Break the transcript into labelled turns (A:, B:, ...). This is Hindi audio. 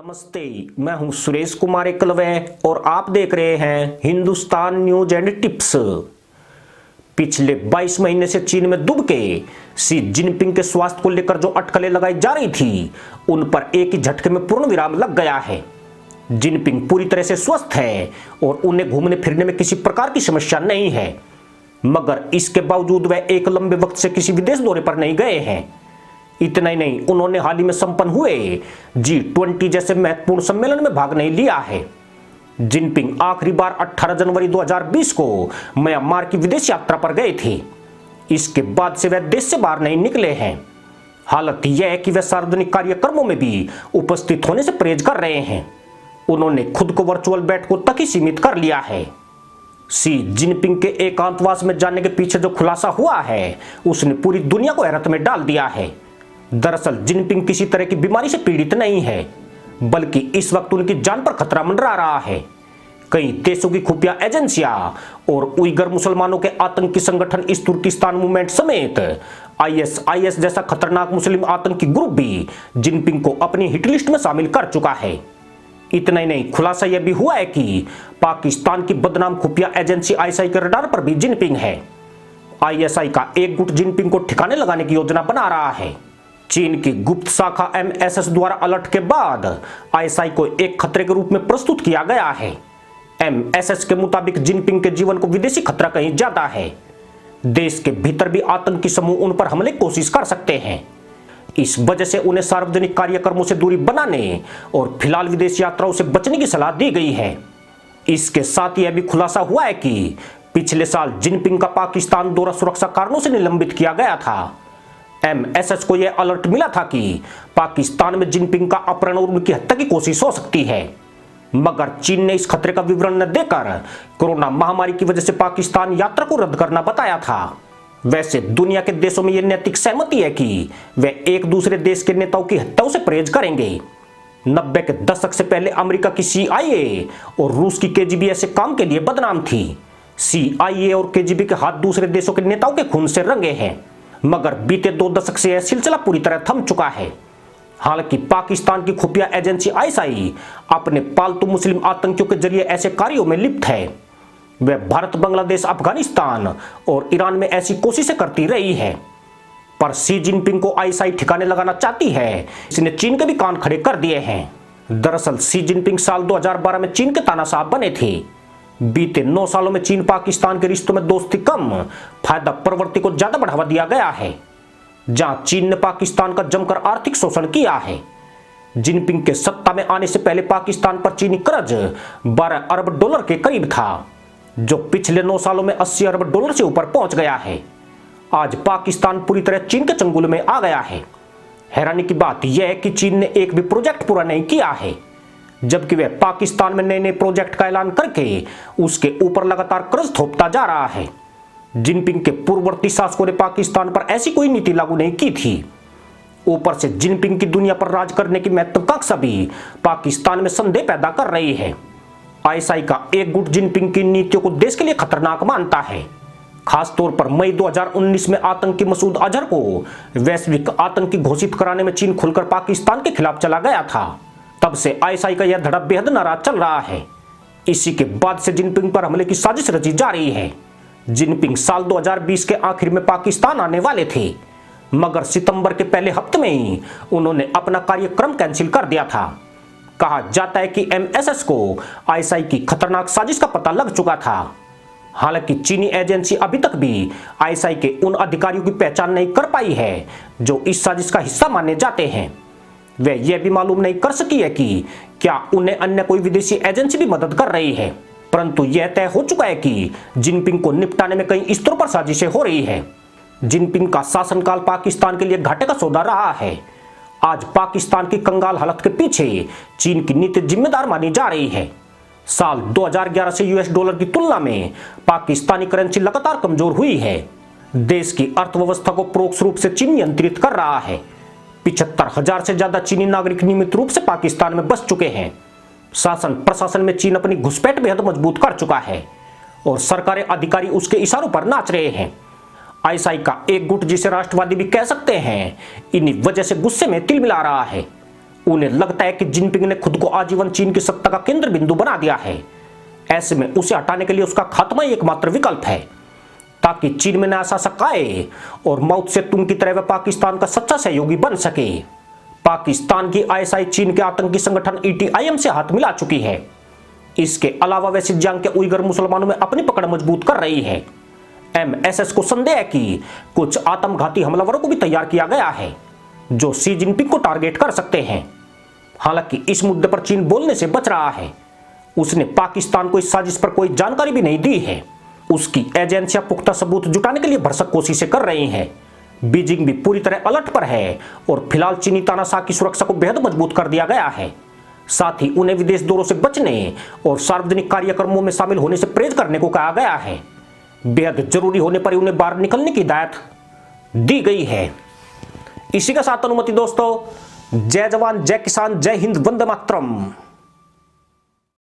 A: नमस्ते, मैं हूं सुरेश कुमार एकलवे और आप देख रहे हैं हिंदुस्तान न्यूज एंड टिप्स। पिछले 22 महीने से चीन में डूब के शी जिनपिंग के स्वास्थ्य को लेकर जो अटकलें लगाई जा रही थी, उन पर एक ही झटके में पूर्ण विराम लग गया है। जिनपिंग पूरी तरह से स्वस्थ है और उन्हें घूमने फिरने में किसी प्रकार की समस्या नहीं है, मगर इसके बावजूद वह एक लंबे वक्त से किसी विदेश दौरे पर नहीं गए हैं। इतना ही नहीं, उन्होंने हाल ही में संपन्न हुए G20 जैसे महत्वपूर्ण सम्मेलन में भाग नहीं लिया है। जिनपिंग आखिरी बार 18 जनवरी 2020 को म्यांमार की विदेश यात्रा पर गए थे। इसके बाद से वह देश से बाहर नहीं निकले हैं। हालत यह है कि वह सार्वजनिक कार्यक्रमों में भी उपस्थित होने से परहेज कर रहे हैं। उन्होंने खुद को वर्चुअल बैठकों तक ही सीमित कर लिया है। शी जिनपिंग के एकांतवास में जाने के पीछे जो खुलासा हुआ है, उसने पूरी दुनिया को हैरत में डाल दिया है। दरअसल जिनपिंग किसी तरह की बीमारी से पीड़ित नहीं है, बल्कि इस वक्त उनकी जान पर खतरा मंडरा रहा है। कई देशों की खुफिया एजेंसियां और उइगर मुसलमानों के आतंकी संगठन इस तुर्किस्तान मूवमेंट समेत ISIS जैसा खतरनाक मुस्लिम आतंकी ग्रुप भी जिनपिंग को अपनी हिट लिस्ट में शामिल कर चुका है। इतना ही नहीं, खुलासा यह भी हुआ है कि पाकिस्तान की बदनाम खुफिया एजेंसी ISI के रडार पर भी जिनपिंग है। ISI का एक गुट जिनपिंग को ठिकाने लगाने की योजना बना रहा है। चीन की गुप्त शाखा MSS द्वारा अलर्ट के बाद ISI को एक खतरे के रूप में प्रस्तुत किया गया है। MSS के मुताबिक जिनपिंग के जीवन को विदेशी खतरा कहीं ज्यादा है। देश के भीतर भी आतंकी समूह उन पर हमले की कोशिश कर सकते हैं। इस वजह से उन्हें सार्वजनिक कार्यक्रमों से दूरी बनाने और फिलहाल विदेश यात्राओं से बचने की सलाह दी गई है। इसके साथ यह भी खुलासा हुआ है कि पिछले साल जिनपिंग का पाकिस्तान दौरा सुरक्षा कारणों से निलंबित किया गया था। MSS को यह अलर्ट मिला था कि पाकिस्तान में जिनपिंग का अपहरण और उनकी हत्या की कोशिश हो सकती है, मगर चीन ने इस खतरे का विवरण न देकर कोरोना महामारी की वजह से पाकिस्तान यात्रा को रद्द करना बताया था। वैसे दुनिया के देशों में यह नैतिक सहमति है कि वे एक दूसरे देश के नेताओं की हत्याओं से परहेज करेंगे। 90 के दशक से पहले अमेरिका की CIA और रूस की KGB ऐसे काम के लिए बदनाम थी। CIA और KGB के हाथ दूसरे देशों के नेताओं के खून से रंगे हैं, मगर बीते 2 दशक से यह सिलसिला पूरी तरह थम चुका है। हालांकि पाकिस्तान की खुफिया एजेंसी ISI अपने पालतू मुस्लिम आतंकियों के जरिए ऐसे कार्यों में लिप्त है। वह भारत, बांग्लादेश, अफगानिस्तान और ईरान में ऐसी कोशिशें करती रही है, पर शी जिनपिंग को ISI ठिकाने लगाना चाहती है। इसने चीन के भी कान खड़े कर दिए हैं। दरअसल शी जिनपिंग साल 2012 में चीन के तानाशाह बने थे। बीते 9 सालों में चीन पाकिस्तान के रिश्तों में दोस्ती कम, फायदा प्रवृत्ति को ज्यादा बढ़ावा दिया गया है, जहां चीन ने पाकिस्तान का जमकर आर्थिक शोषण किया है। जिनपिंग के सत्ता में आने से पहले पाकिस्तान पर चीनी कर्ज 12 अरब डॉलर के करीब था, जो पिछले 9 सालों में 80 अरब डॉलर से ऊपर पहुंच गया है। आज पाकिस्तान पूरी तरह चीन के चंगुल में आ गया है। हैरानी की बात यह है कि चीन ने एक भी प्रोजेक्ट पूरा नहीं किया है, जबकि वह पाकिस्तान में नए नए प्रोजेक्ट का ऐलान करके उसके ऊपर लगातार कर्ज थोपता जा रहा है। जिनपिंग के पूर्ववर्ती शासकों ने पाकिस्तान पर ऐसी कोई नीति लागू नहीं की थी। ऊपर से जिनपिंग की दुनिया पर राज करने की महत्वाकांक्षा भी पाकिस्तान में संदेह पैदा कर रही है। ISI का एक गुट जिनपिंग की नीतियों को देश के लिए खतरनाक मानता है। खासतौर पर मई 2019 में आतंकी मसूद अजहर को वैश्विक आतंकी घोषित कराने में चीन खुलकर पाकिस्तान के खिलाफ चला गया था। तब से ISI का यह धड़ा बेहद नाराज चल रहा है। इसी के बाद से जिनपिंग पर हमले की साजिश रची जा रही है। जिनपिंग साल 2020 के आखिर में पाकिस्तान आने वाले थे, मगर सितंबर के पहले हफ्ते में ही उन्होंने अपना कार्यक्रम कैंसिल कर दिया था। कहा जाता है कि MSS को ISI की खतरनाक साजिश का पता लग चुका था। हालांकि चीनी एजेंसी अभी तक भी ISI के उन अधिकारियों की पहचान नहीं कर पाई है जो इस साजिश का हिस्सा माने जाते हैं। वे यह भी मालूम नहीं कर सकी है कि क्या उन्हें अन्य कोई विदेशी एजेंसी भी मदद कर रही है, परंतु यह तय हो चुका है कि जिनपिंग को निपटाने में कई स्तरों पर साजिशें हो रही है। जिनपिंग का शासनकाल पाकिस्तान के लिए घाटे का सौदा रहा है। आज पाकिस्तान की कंगाल हालत के पीछे चीन की नीति जिम्मेदार मानी जा रही है। साल 2011 से US डॉलर की तुलना में पाकिस्तानी करेंसी लगातार कमजोर हुई है। देश की अर्थव्यवस्था को परोक्ष रूप से चीन नियंत्रित कर रहा है। 75,000 से ज्यादा चीनी नागरिक नियमित रूप से पाकिस्तान में बस चुके हैं। शासन प्रशासन में चीन अपनी घुसपैठ बेहद मजबूत कर चुका है और सरकारी अधिकारी उसके इशारों पर नाच रहे हैं। ISI का एक गुट, जिसे राष्ट्रवादी भी कह सकते हैं, इन्हीं वजह से गुस्से में तिल मिला रहा है। उन्हें लगता है कि जिनपिंग ने खुद को आजीवन चीन की सत्ता का केंद्र बिंदु बना दिया है। ऐसे में उसे हटाने के लिए उसका खात्मा ही एकमात्र विकल्प है, ताकि चीन में नया शासक आए और माओ त्से-तुंग की तरह वह पाकिस्तान का सच्चा सहयोगी बन सके। पाकिस्तान की आईएसआई चीन के आतंकी संगठन ईटीआईएम से हाथ मिला चुकी है। इसके अलावा वह शिनजांग के उइगर मुसलमानों में अपनी पकड़ मजबूत कर रही है। एमएसएस को संदेह है कि कुछ आत्मघाती हमलावरों को भी तैयार किया गया है जो शी जिनपिंग को टारगेट कर सकते हैं। हालांकि इस मुद्दे पर चीन बोलने से बच रहा है। उसने पाकिस्तान को इस साजिश पर कोई जानकारी भी नहीं दी है। उसकी एजेंसियां पुख्ता सबूत जुटाने के लिए भरसक कोशिशें कर रही हैं। बीजिंग भी पूरी तरह अलर्ट पर है और फिलहाल चीनी तानाशाह की सुरक्षा को बेहद मजबूत कर दिया गया है। साथ ही उन्हें विदेश दौरों से बचने और सार्वजनिक कार्यक्रमों में शामिल होने से परहेज करने को कहा गया है। बेहद जरूरी होने पर उन्हें बाहर निकलने की हिदायत दी गई है। इसी के साथ अनुमति दोस्तों, जय जवान जय किसान जय हिंद वंदे मातरम।